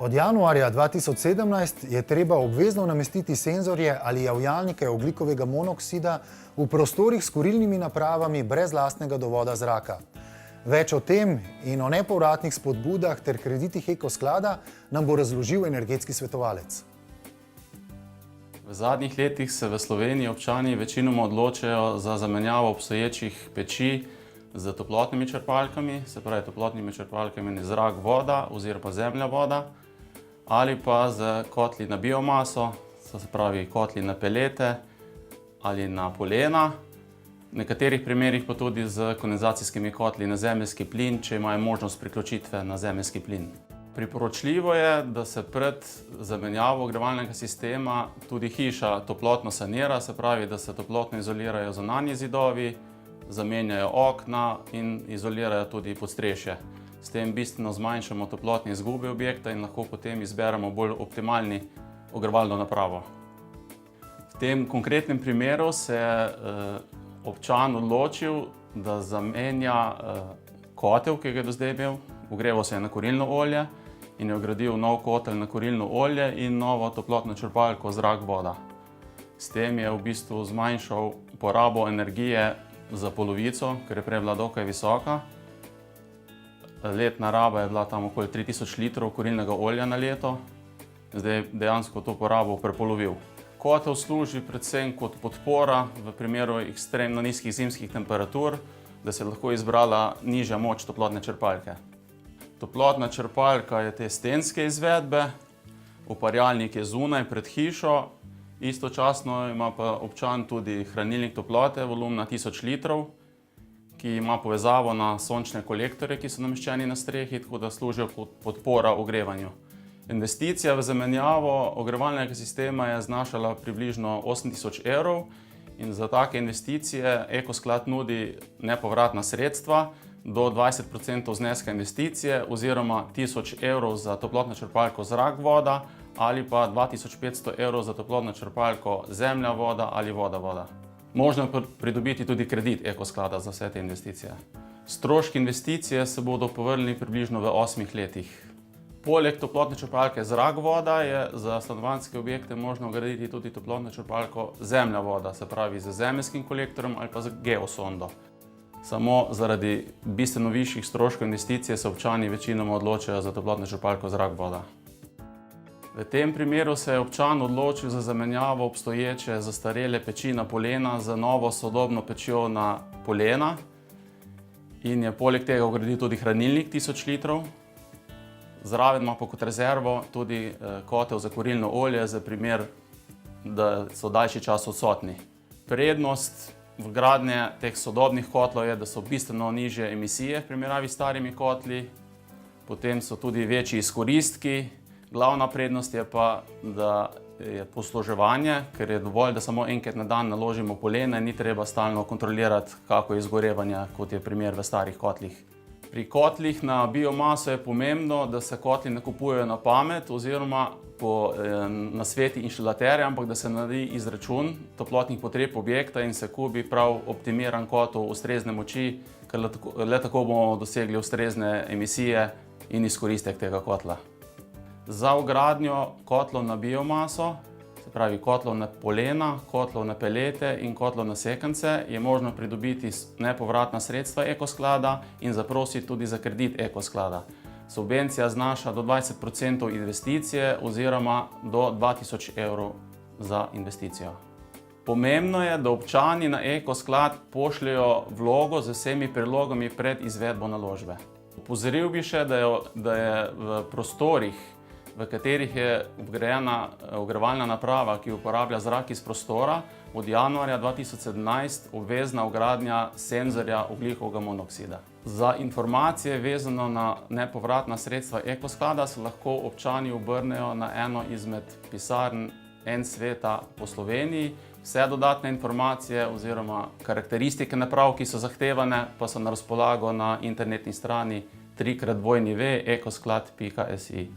Od januarja 2017 je treba obvezno namestiti senzorje ali javljalnike ogljikovega monoksida v prostorih s kurilnimi napravami brez lastnega dovoda zraka. Več o tem in o nepovratnih spodbudah ter kreditih Ekosklada nam bo razložil energetski svetovalec. V zadnjih letih se v Sloveniji občani večinoma odločajo za zamenjavo obstoječih peči z toplotnimi črpalkami, se pravi toplotnimi črpalkami zrak, voda oziroma zemlja, voda, ali pa z kotli na biomaso, se pravi kotli na pelete ali na polena, v nekaterih primerih pa tudi z kondenzacijskimi kotli na zemeljski plin, če imajo možnost priključitve na zemeljski plin. Priporočljivo je, da se pred zamenjavo ogrevalnega sistema tudi hiša toplotno sanira, se pravi, da se toplotno izolirajo zunanji zidovi, zamenjajo okna in izolirajo tudi podstrešje. S tem bistveno zmanjšamo toplotne izgube objekta in lahko potem izberemo bolj optimalni ogrevalno napravo. V tem konkretnem primeru se je občan odločil, da zamenja kotel, ki ga je do zdaj imel, ogreval se je na kurilno olje in je vgradil nov kotel na kurilno olje in novo toplotno črpalko zrak, voda. S tem je v bistvu zmanjšal porabo energije za polovico, ker je prej bila dokaj visoka. Letna raba je bila tam okoli 3000 litrov kurilnega olja na leto, zdaj dejansko to porabo prepolovil. Kotel služi predvsem kot podpora v primeru ekstremno nizkih zimskih temperatur, da se je lahko izbrala nižja moč toplotne črpalke. Toplotna črpalka je te stenske izvedbe, uparjalnik je zunaj pred hišo, istočasno ima pa občan tudi hranilnik toplote volumna 1000 litrov, ki ima povezavo na sončne kolektorje, ki so nameščeni na strehi, tako da služijo kot podpora ogrevanju. Investicija v zamenjavo ogrevalnega sistema je znašala približno 8000 evrov in za take investicije Ekosklad nudi nepovratna sredstva do 20% zneska investicije oziroma 1000 evrov za toplotno črpalko zrak, voda ali pa 2500 evrov za toplotno črpalko zemlja, voda ali voda, voda. Možno je pridobiti tudi kredit Ekosklada za vse te investicije. Stroški investicije se bodo povrnili približno v 8 letih. Poleg toplotne črpalke zrak, voda je za stanovanjske objekte možno vgraditi tudi toplotno črpalko zemlja, voda, se pravi z zemeljskim kolektorjem ali pa z geosondo. Samo zaradi bistveno višjih stroškov investicije se občani večinoma odločajo za toplotno črpalko zrak, voda. V tem primeru se je občan odločil za zamenjavo obstoječe zastarele peči na polena z novo sodobno pečjo na polena in je poleg tega vgradil tudi hranilnik 1000 litrov. Zraven ima pa kot rezervo tudi kotel za kurilno olje za primer, da so daljši čas odsotni. Prednost vgradnje teh sodobnih kotlov je, da so bistveno nižje emisije v primerjavi s starimi kotli, potem so tudi večji izkoristki. Glavna prednost je pa, da je posluževanje, ker je dovolj, da samo enkrat na dan naložimo polena in ni treba stalno kontrolirati, kako je izgorevanje, kot je primer v starih kotlih. Pri kotlih na biomaso je pomembno, da se kotli ne kupujejo na pamet oziroma po nasveti inštalaterja, ampak da se naredi izračun toplotnih potreb objekta in se kupi prav optimiran kotel ustrezne moči, ker le tako bomo dosegli ustrezne emisije in izkoristek tega kotla. Za vgradnjo kotlov na biomaso, se pravi kotlov na polena, kotlov na pelete in kotlov na sekance, je možno pridobiti nepovratna sredstva Ekosklada in zaprositi tudi za kredit Ekosklada. Subvencija znaša do 20% investicije oziroma do 2000 evrov za investicijo. Pomembno je, da občani na Ekosklad pošljejo vlogo z vsemi prilogami pred izvedbo naložbe. Opozoril bi še, da je v prostorih, v katerih je vgrajena ogrevalna naprava, ki uporablja zrak iz prostora, od januarja 2017 obvezna vgradnja senzorja ogljikovega monoksida. Za informacije vezano na nepovratna sredstva Ekosklada se lahko občani obrnejo na eno izmed pisarn En-sveta po Sloveniji. Vse dodatne informacije oziroma karakteristike naprav, ki so zahtevane, pa so na razpolago na internetni strani www.ekosklad.si.